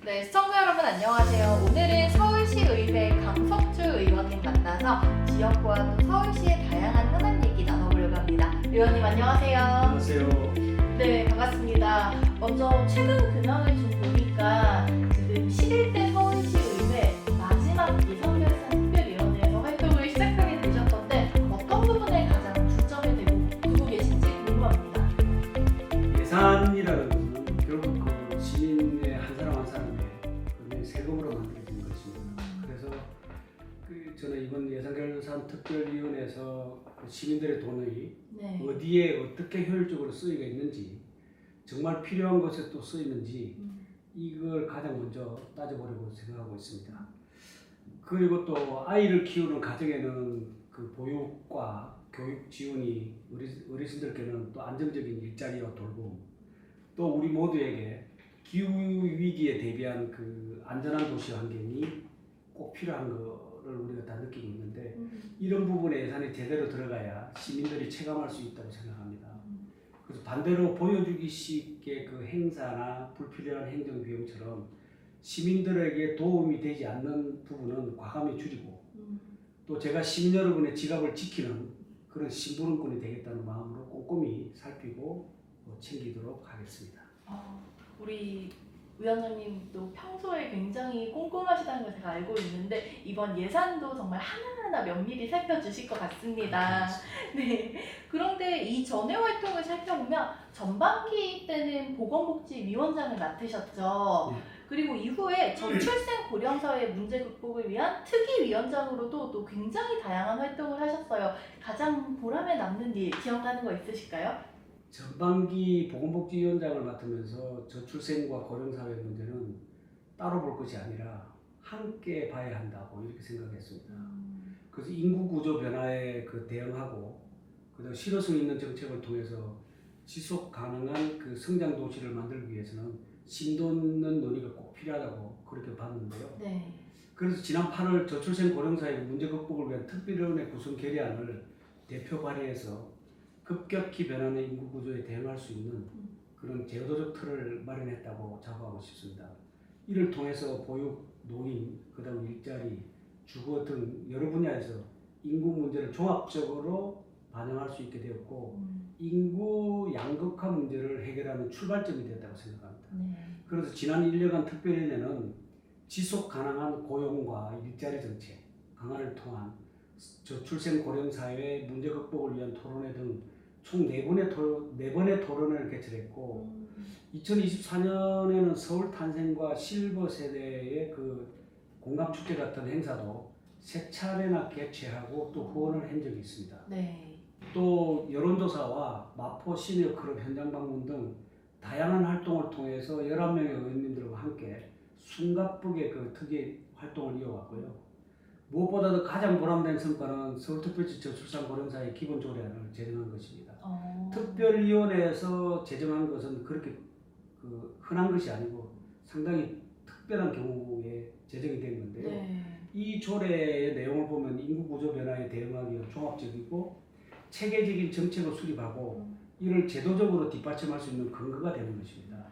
네, 시청자 여러분 안녕하세요. 오늘은 서울시의회 강석주 의원님 만나서 지역과 또 서울시의 다양한 현안 얘기 나눠보려고 합니다. 의원님 안녕하세요. 안녕하세요. 네, 반갑습니다. 먼저 최근 근황을 좀 보니까 지금 11대 서울시의회 마지막 예산결산 특별위원회에서 활동을 시작하게 되셨던데 어떤 부분에 가장 중점이 되고 두고 계신지 궁금합니다. 예산이라는 것은 결국 그 시민의 한 사람 한 사람의 그 세금으로 만들어진 것입니다. 그래서 저는 이번 예산결산 특별위원회에서 그 시민들의 돈이 네. 어디에 어떻게 효율적으로 쓰이가 있는지, 정말 필요한 것에 또 쓰이는지 이걸 가장 먼저 따져보려고 생각하고 있습니다. 그리고 또 아이를 키우는 가정에는 그 보육과 교육 지원이 어르신들께는 또 안정적인 일자리와 돌봄, 또 우리 모두에게 기후 위기에 대비한 그 안전한 도시 환경이 꼭 필요한 거를 우리가 다 느끼고 있는데, 이런 부분에 예산이 제대로 들어가야 시민들이 체감할 수 있다고 생각합니다. 그래서 반대로 보여주기식의 그 행사나 불필요한 행정 비용처럼 시민들에게 도움이 되지 않는 부분은 과감히 줄이고, 또 제가 시민 여러분의 지갑을 지키는 그런 심부름꾼이 되겠다는 마음으로 꼼꼼히 살피고 챙기도록 하겠습니다. 우리 위원장님도 평소에 굉장히 꼼꼼하시다는 걸 제가 알고 있는데 이번 예산도 정말 하나하나 면밀히 살펴주실 것 같습니다. 네. 그런데 이 전에 활동을 살펴보면 전반기 때는 보건복지위원장을 맡으셨죠. 네. 그리고 이후에 저출생 고령사회 문제 극복을 위한 특위위원장으로도 또 굉장히 다양한 활동을 하셨어요. 가장 보람에 남는 일 기억나는 거 있으실까요? 전반기 보건복지위원장을 맡으면서 저출생과 고령사회 문제는 따로 볼 것이 아니라 함께 봐야 한다고 이렇게 생각했습니다. 그래서 인구 구조 변화에 대응하고, 그다음 실효성 있는 정책을 통해서 지속 가능한 그 성장 도시를 만들기 위해서는 심도 있는 논의가 꼭 필요하다고 그렇게 봤는데요. 네. 그래서 지난 8월 저출생 고령사회 문제 극복을 위한 특별위원회 구성 결의안을 대표 발의해서 급격히 변하는 인구 구조에 대응할 수 있는 그런 제도적 틀을 마련했다고 자부하고 싶습니다. 이를 통해서 보육, 노인, 그다음 일자리, 주거 등 여러 분야에서 인구 문제를 종합적으로 반영할 수 있게 되었고, 인구 양극화 문제를 해결하는 출발점이 되었다고 생각합니다. 네. 그래서 지난 1년간 특별위원회는 지속 가능한 고용과 일자리 정책, 강화를 통한 저출생 고령사회 문제 극복을 위한 토론회 등 총 4번의 토론을 개최했고, 2024년에는 서울 탄생과 실버 세대의 그 공감 축제 같은 행사도 3차례나 개최하고 또 후원을 한 적이 있습니다. 네. 또 여론조사와 마포 시니어 클럽 현장 방문 등 다양한 활동을 통해서 11명의 의원님들과 함께 숨가쁘게 그 특위 활동을 이어왔고요. 무엇보다도 가장 보람된 성과는 서울특별시 저출산 고령사회 기본조례안을 제정한 것입니다. 특별위원회에서 제정한 것은 그렇게 흔한 것이 아니고 상당히 특별한 경우에 제정이 된 건데요. 네. 이 조례의 내용을 보면 인구 구조 변화에 대응하기 위한 종합적이고 체계적인 정책을 수립하고 이를 제도적으로 뒷받침할 수 있는 근거가 되는 것입니다.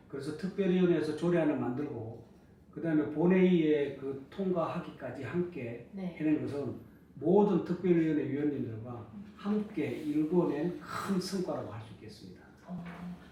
그래서 특별위원회에서 조례안을 만들고 그다음에 본회의에 통과하기까지 함께 네. 해낸 것은 모든 특별위원회 위원님들과 함께 일궈낸 큰 성과라고 할 수 있겠습니다.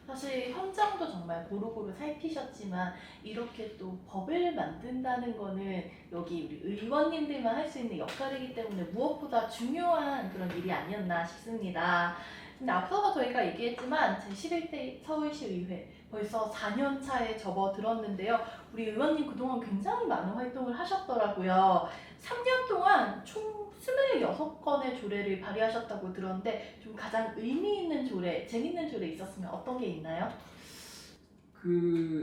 사실 현장도 정말 고루고루 살피셨지만 이렇게 또 법을 만든다는 거는 여기 우리 의원님들만 할 수 있는 역할이기 때문에 무엇보다 중요한 그런 일이 아니었나 싶습니다. 근데 앞서서 저희가 얘기했지만 제11대 서울시의회 벌써 4년 차에 접어들었는데요. 우리 의원님 그동안 굉장히 많은 활동을 하셨더라고요. 3년 동안 총 26건의 조례를 발의하셨다고 들었는데 좀 가장 의미 있는 조례, 재밌는 조례 있었으면 어떤 게 있나요?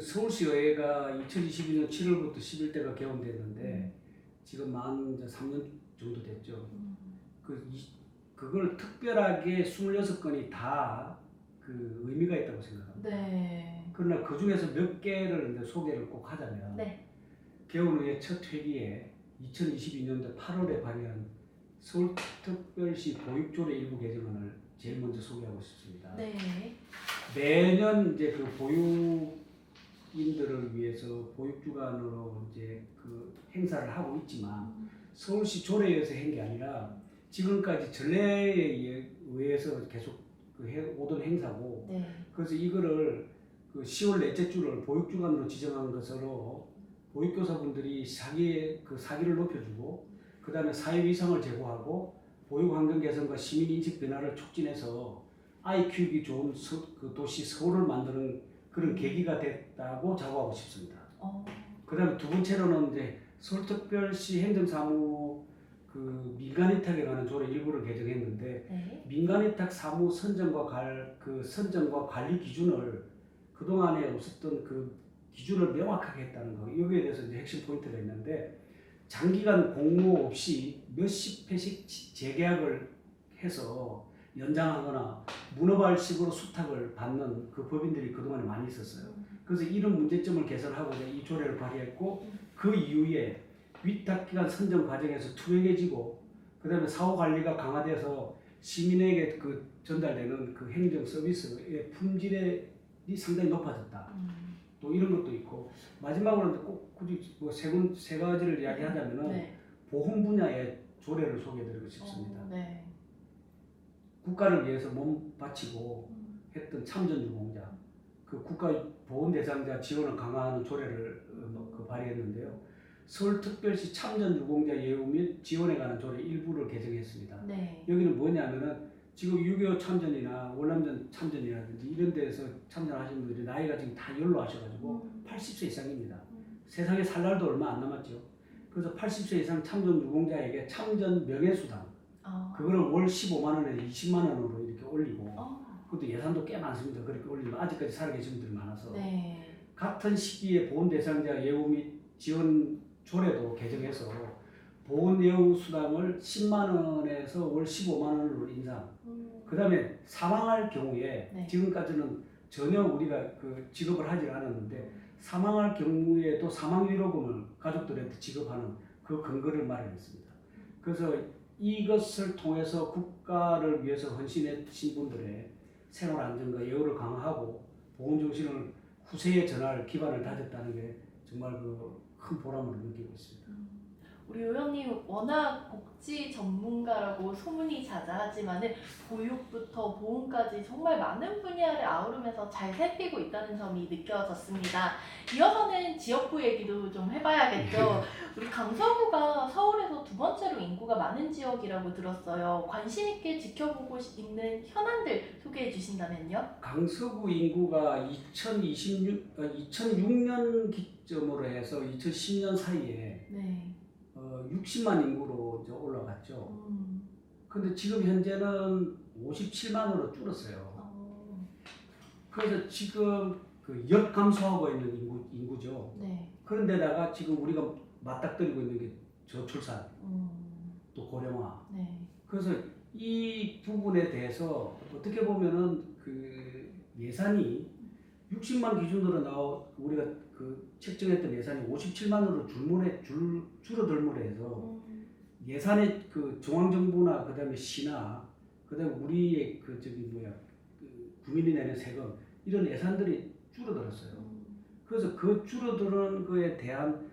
서울시의회가 2022년 7월부터 11대가 개원됐는데 지금 만 3년 정도 됐죠. 그걸 특별하게 26건이 다 의미가 있다고 생각합니다. 네. 그러나 그 중에서 몇 개를 이제 소개를 꼭 하자면, 네. 개원 후에 첫 회기에 2022년도 8월에 발의한 서울특별시 보육조례 일부 개정안을 제일 먼저 소개하고 싶습니다. 네. 매년 이제 그 보육 주민들을 위해서 보육주간으로 이제 그 행사를 하고 있지만 서울시 조례에서 한 게 아니라 지금까지 전례에 의해서 계속 오던 행사고 네. 그래서 이거를 그 10월 넷째 주를 보육주간으로 지정한 것으로 보육교사분들이 자기의 그 사기를 높여주고 그 다음에 사회위상을 제고하고 보육환경 개선과 시민인식 변화를 촉진해서 아이 키우기 좋은 그 도시 서울을 만드는 그런 계기가 됐다고 자부하고 싶습니다. 그 다음에 두 번째로는 이제 서울특별시 행정사무 그 민간위탁에 관한 조례 일부를 개정했는데 네. 민간위탁 사무 선정과 관리 기준을 그동안에 없었던 그 기준을 명확하게 했다는 거 여기에 대해서 이제 핵심 포인트가 있는데 장기간 공모 없이 몇십 회씩 재계약을 해서 연장하거나 문어발식으로 수탁을 받는 그 법인들이 그동안에 많이 있었어요. 그래서 이런 문제점을 개선하고자 이 조례를 발의했고 그 이후에 위탁기관 선정 과정에서 투명해지고 그 다음에 사후 관리가 강화돼서 시민에게 그 전달되는 그 행정 서비스의 품질이 상당히 높아졌다. 또 이런 것도 있고 마지막으로 꼭 굳이 뭐 세 가지를 이야기하자면은 네. 보험 보험 분야의 조례를 소개해드리고 싶습니다. 네. 국가를 위해서 몸 바치고 했던 참전유공자, 그 국가 보훈 대상자 지원을 강화하는 조례를 그 발의했는데요. 서울특별시 참전유공자 예우 및 지원에 관한 조례 일부를 개정했습니다. 네. 여기는 뭐냐면은 지금 6.25 참전이나 월남전 참전이라든지 이런 데에서 참전하신 분들이 나이가 지금 다 연로하셔가지고 80세 이상입니다. 세상에 살 날도 얼마 안 남았죠. 그래서 80세 이상 참전 유공자에게 참전 명예수당 그거를 월 15만 원에서 20만 원으로 이렇게 올리고 그것도 예산도 꽤 많습니다. 그렇게 올리면 아직까지 살아계신 분들이 많아서 네. 같은 시기에 보훈 대상자 예우 및 지원 조례도 개정해서 보훈 예우 수당을 10만 원에서 월 15만 원으로 인상. 그 다음에 사망할 경우에 네. 지금까지는 전혀 우리가 그 지급을 하지 않았는데 사망할 경우에도 사망위로금을 가족들한테 지급하는 그 근거를 마련했습니다. 그래서 이것을 통해서 국가를 위해서 헌신하신 분들의 생활 안전과 예우를 강화하고 보훈 정신을 후세에 전할 기반을 다졌다는 게 정말 그 큰 보람을 느끼고 있습니다. 우리 의원님 워낙 복지 전문가라고 소문이 자자하지만은 보육부터 보훈까지 정말 많은 분야를 아우르면서 잘 살피고 있다는 점이 느껴졌습니다. 이어서는 지역구 얘기도 좀 해봐야겠죠. 우리 강서구가 서울에서 두 번째로 인구가 많은 지역이라고 들었어요. 관심 있게 지켜보고 있는 현안들 소개해 주신다면요? 강서구 인구가 2006년 기점으로 해서 2010년 사이에 네. 60만 인구로 이제 올라갔죠. 근데 지금 현재는 57만으로 줄었어요. 그래서 지금 그 역감소하고 있는 인구죠. 네. 그런데다가 지금 우리가 맞닥뜨리고 있는 게 저출산, 또 고령화. 네. 그래서 이 부분에 대해서 어떻게 보면은 그 예산이 60만 기준으로 우리가 그 책정했던 예산이 57만으로 줄어들므로 해서 예산의 그 중앙정부나 그다음에 시나 그다음에 우리의 그 국민이 내는 세금 이런 예산들이 줄어들었어요. 그래서 그 줄어드는 거에 대한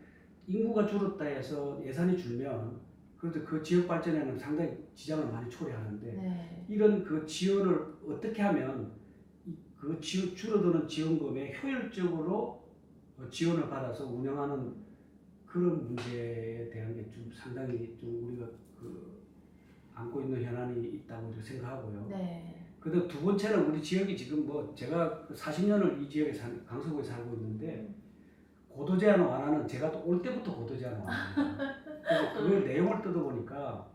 인구가 줄었다 해서 예산이 줄면 그래도 그 지역 발전에는 상당히 지장을 많이 초래하는데 네. 이런 그 지원을 어떻게 하면 그 줄어드는 지원금에 효율적으로 지원을 받아서 운영하는 그런 문제에 대한 게 좀 상당히 좀 우리가 그 안고 있는 현안이 있다고 생각하고요. 네. 그다음 두 번째는 우리 지역이 지금 뭐 제가 40년을 이 지역에 강서구에 살고 있는데 고도 제한 완화는 제가 또 올 때부터 고도 제한 완화입니다. 그래서 그 내용을 뜯어보니까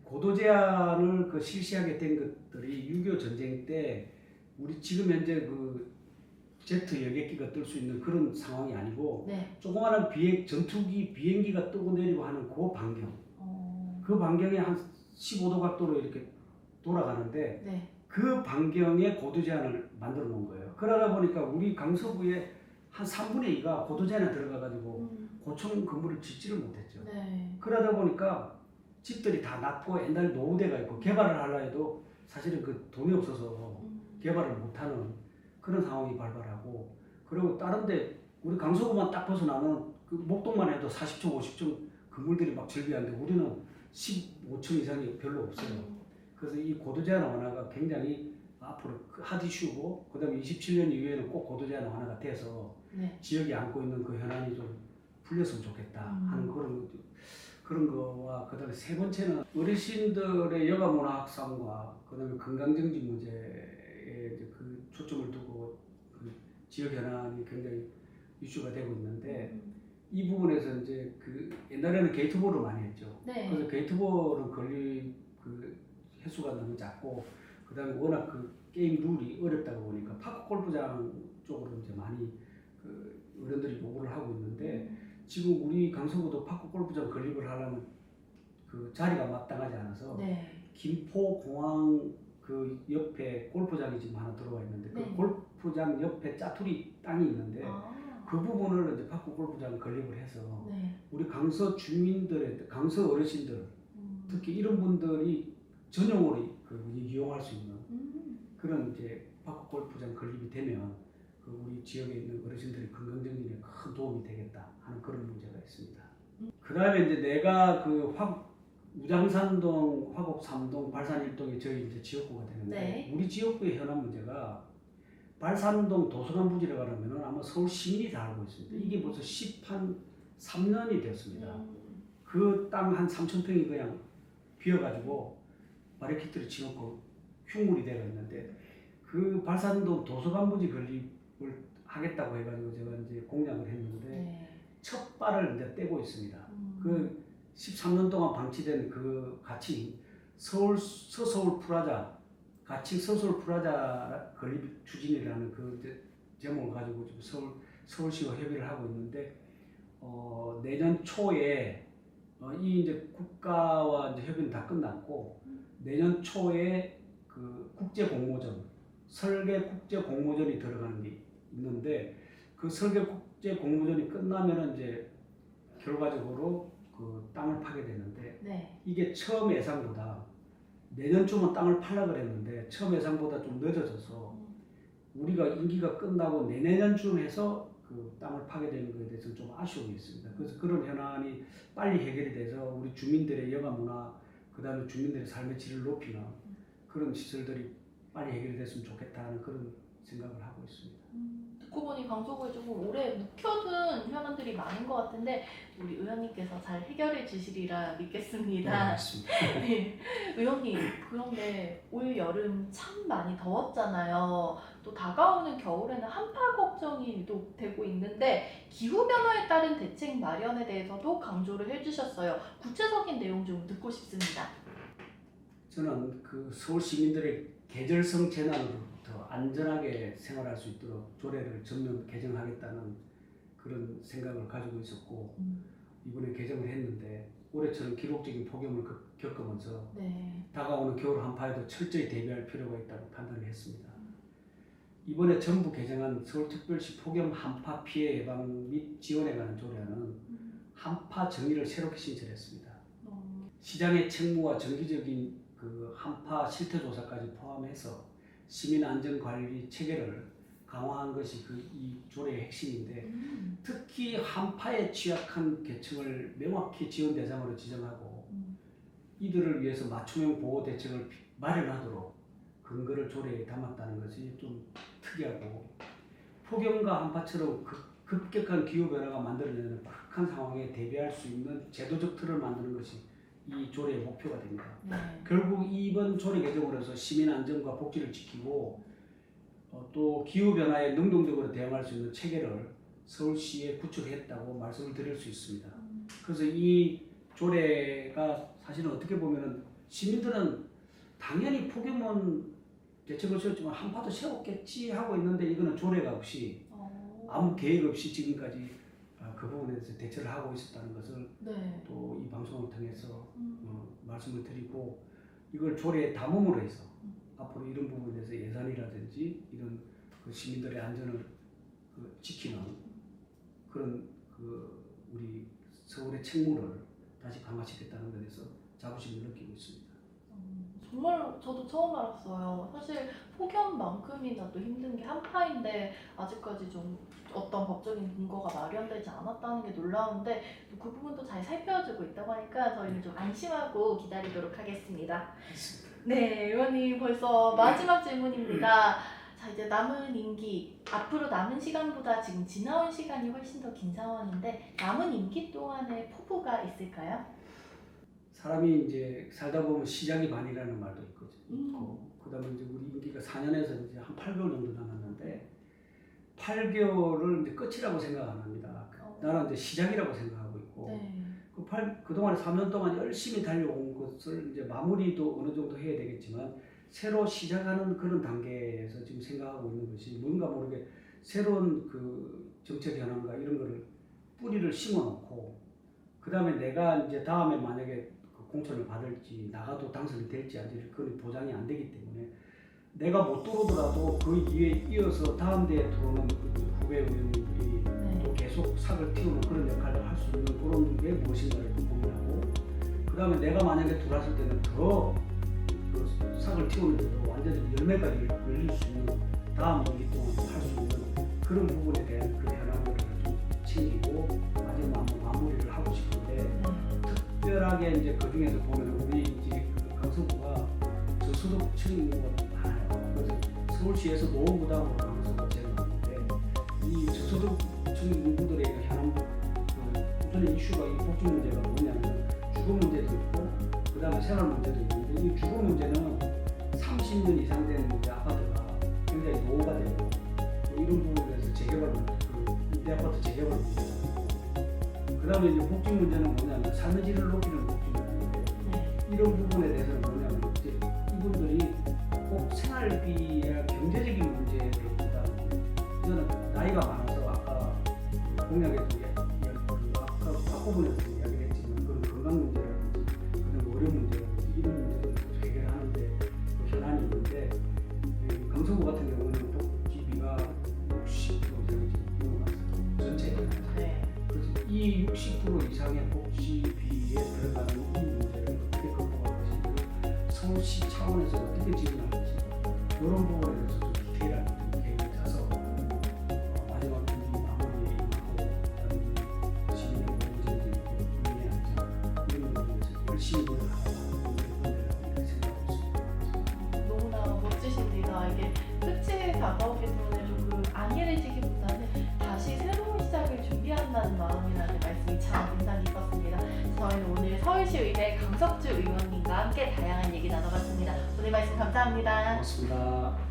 고도 제한을 그 실시하게 된 것들이 6.25 전쟁 때 우리 지금 현재 그 제트 여객기가 뜰 수 있는 그런 상황이 아니고 네. 조그마한 전투기 비행기가 뜨고 내리고 하는 그 반경 그 반경에 한 15도 각도로 이렇게 돌아가는데 네. 그 반경에 고도 제한을 만들어 놓은 거예요. 그러다 보니까 우리 강서구의 한 3분의 2가 고도 제한에 들어가 가지고 고층 건물을 짓지를 못했죠. 네. 그러다 보니까 집들이 다 낮고 옛날 노후대가 있고 개발을 하려 해도 사실은 그 돈이 없어서 개발을 못하는 그런 상황이 발발하고 그리고 다른 데 우리 강서구만 딱 벗어나면 그 목동만 해도 40층, 50층 건물들이 막 절비하는데 우리는 15층 이상이 별로 없어요. 그래서 이 고도 제한 완화가 굉장히 앞으로 핫 이슈고, 그다음에 27년 이후에는 꼭 고도 제한 완화가 돼서 네. 지역이 안고 있는 그 현안이 좀 풀렸으면 좋겠다 하는 그런 거와, 그다음에 세 번째는 어르신들의 여가 문화 확산과 그다음에 건강 정지 문제에 이제 그 초점을 두고 그 지역 현안이 굉장히 이슈가 되고 있는데, 이 부분에서 이제 그 옛날에는 게이트볼을 많이 했죠. 네. 그래서 게이트볼은 걸리 그 횟수가 너무 작고, 그다음에 워낙 그 게임 룰이 어렵다고 보니까 파크 골프장 쪽으로 이제 많이 그 어른들이 요구를 하고 있는데, 지금 우리 강서구도 파크 골프장 건립을 하려면 그 자리가 마땅하지 않아서 네. 김포공항 그 옆에 골프장이 지금 하나 들어와 있는데, 그 네. 골프장 옆에 짜투리 땅이 있는데 아. 그 부분을 이제 파크 골프장 건립을 해서 네. 우리 강서 주민들의, 강서 어르신들 특히 이런 분들이 전용으로 그 이용할 수 있는 그런 이제 파크 골프장 건립이 되면 그 우리 지역에 있는 어르신들의 건강 정진에 큰 도움이 되겠다 하는 그런 문제가 있습니다. 그다음에 이제 내가 그 우장산동, 화곡 3동, 발산 1동이 저희 이제 지역구가 되는데, 네. 우리 지역구의 현안 문제가 발산동 도서관 부지를 가려면 아마 서울 시민이 다 알고 있습니다. 이게 벌써 13년이 됐습니다. 그 땅 한 3,000평이 그냥 비어가지고 바리케이트를 치놓고 흉물이 되어 있는데, 그 발산동 도서관 부지 건립을 하겠다고 해가지고 제가 이제 공약을 했는데 네. 첫 발을 이제 떼고 있습니다. 그 13년 동안 방치된 그 가칭 서서울 프라자, 가칭 서서울 프라자 건립 추진이라는 그 제목을 가지고 지금 서울시와 협의를 하고 있는데, 내년 초에 이 이제 국가와 이제 협의는 다 끝났고, 내년 초에 그 국제 공모전, 설계 국제 공모전이 들어가는 게 있는데, 그 설계 국제 공모전이 끝나면은 이제 결과적으로 그 땅을 파게 되는데, 네. 이게 처음 예상보다 내년쯤은 땅을 팔라 그랬는데 처음 예상보다 좀 늦어져서 우리가 임기가 끝나고 내내년쯤 해서 그 땅을 파게 되는 것에 대해서 좀 아쉬움이 있습니다. 그래서 그런 현안이 빨리 해결이 돼서 우리 주민들의 여가 문화, 그다음에 주민들의 삶의 질을 높이는 그런 시설들이 빨리 해결이 됐으면 좋겠다는 그런 생각을 하고 있습니다. 듣고 보니 강서구에 조금 오래 묵혀둔 현안들이 많은 것 같은데 우리 의원님께서 잘 해결해 주시리라 믿겠습니다. 맞습니다. 네. 의원님, 그런데 올 여름 참 많이 더웠잖아요. 또 다가오는 겨울에는 한파 걱정이 유독 되고 있는데 기후변화에 따른 대책 마련에 대해서도 강조를 해주셨어요. 구체적인 내용 좀 듣고 싶습니다. 저는 그 서울 시민들의 계절성 재난으로부터 안전하게 생활할 수 있도록 조례를 전면 개정하겠다는 그런 생각을 가지고 있었고, 이번에 개정을 했는데 올해처럼 기록적인 폭염을 겪으면서 네. 다가오는 겨울 한파에도 철저히 대비할 필요가 있다고 판단을 했습니다. 이번에 정부 개정한 서울특별시 폭염 한파 피해 예방 및 지원에 관한 조례는 한파 정의를 새롭게 신설했습니다. 시장의 책무와 정기적인 그 한파 실태 조사까지 포함해서 시민 안전 관리 체계를 강화한 것이 이 조례의 핵심인데, 특히 한파에 취약한 계층을 명확히 지원 대상으로 지정하고 이들을 위해서 맞춤형 보호 대책을 마련하도록 근거를 조례에 담았다는 것이 좀 특이하고, 폭염과 한파처럼 급격한 기후 변화가 만들어내는 극한 상황에 대비할 수 있는 제도적 틀을 만드는 것이 이 조례의 목표가 됩니다. 네. 결국 이번 조례 개정으로 해서 시민 안전과 복지를 지키고 또 기후 변화에 능동적으로 대응할 수 있는 체계를 서울시에 구축했다고 말씀을 드릴 수 있습니다. 그래서 이 조례가 사실은 어떻게 보면은 시민들은 당연히 폭염은 대책을 세웠지만 한파도 세웠겠지 하고 있는데, 이거는 조례가 없이 아무 계획 없이 지금까지 그 부분에 대해서 대처를 하고 있었다는 것을 네. 또 이 방송을 통해서 말씀을 드리고, 이걸 조례에 담음으로 해서 앞으로 이런 부분에 대해서 예산이라든지 이런 그 시민들의 안전을 지키는 그런 우리 서울의 책무를 다시 강화시켰다는 것에 대해서 자부심을 느끼고 있습니다. 정말 저도 처음 알았어요. 사실 폭염만큼이나 또 힘든 게 한파인데 아직까지 좀 어떤 법적인 근거가 마련되지 않았다는 게 놀라운데 또 그 부분도 잘 살펴주고 있다고 하니까 저희는 좀 안심하고 기다리도록 하겠습니다. 네, 의원님 벌써 마지막 질문입니다. 자, 이제 남은 임기, 앞으로 남은 시간보다 지금 지나온 시간이 훨씬 더 긴 상황인데 남은 임기 동안의 포부가 있을까요? 사람이 이제 살다 보면 시작이 반이라는 말도 있고, 그다음에 이제 우리 임기가 4년에서 이제 한 8개월 정도 남았는데 8개월을 이제 끝이라고 생각 안 합니다. 나는 이제 시작이라고 생각하고 있고, 네. 그동안 3년 동안 열심히 달려온 것을 이제 마무리도 어느 정도 해야 되겠지만 새로 시작하는 그런 단계에서 지금 생각하고 있는 것이 뭔가 모르게 새로운 그 정책 현안과 이런 거를 뿌리를 심어놓고, 그 다음에 내가 이제 다음에 만약에 그 공천을 받을지 나가도 당선이 될지 안 될지 그건 보장이 안 되기 때문에 내가 못 들어오더라도 그 위에 이어서 다음 대에 들어오는 그 후배 의원님들이 또 계속 삭을 틔우는 그런 역할을 할 수 있는 그런 게 무엇인가를 또 고민하고, 그 다음에 내가 만약에 들어왔을 때는 더 그 삭을 틔우는데도 완전히 열매가 열릴 수 있는 다음 임기 동안 할 수 있는 그런 부분에 대한 그 현안들을 좀 챙기고 마지막 마무리를 하고 싶은데, 특별하게 이제 그 중에서 보면 우리 이제 강서구가 저소득층이 많아요. 그래서 서울시에서 노원구당으로 강서구가 제일 많은데 이 저소득층 인구들의 현안 우선의 이슈가 이 복지 문제가 뭐냐면 주거 문제도 있고 그 다음에 생활 문제도 있는데 이 주거 문제는 30년 이상 된 이제 아파트가 굉장히 노후가 되고 이런 부분에서 재개발 임대 아파트 재개발 문제가 있고, 그 다음에 이제 복지 문제는 뭐냐면 삶의 질을 높이는 복지 문제인데 이런 부분에 대해서는 뭐냐면 이제 이분들이 꼭 생활비나 경제적인 문제보다는 저는 나이가 많아서 아까 공약에도 아까 앞부분에서 이야기를 했지만 그런 건강 문제라든지 그런 의료 문제라든지 이런 문제를 해결하는데 그 현안이 있는데 강서구 같은 경우는 복지비가 60% 이상이 지금 들어갔어요. 전체 현안에서. 그래서 이 60% 이상의 복지비에 들어가는 이 문제를 어떻게 극복할 것인지 서울시 차원에서 어떻게 지원할 것인지 이런 부분에 대해서 좀 디테일한 계획을 짜서 마지막 분기 마무리에 임하고 시민의 문제들이 있고 국민의 안전 이런 부분에서 열심히 노력하는 이렇게 생각하고 있습니다. 너무나 멋지십니다. 이게 끝이 다가오기 때문에 조금 안일해지기보다는 다시 새로운 시작을 준비한다는 마음이라는 말씀이 참 인상 깊었습니다. 저희는 오늘 서울시의회 강석주 의원님과 함께 다양한 얘기 나눠봤습니다. 오늘 말씀 감사합니다. 고맙습니다.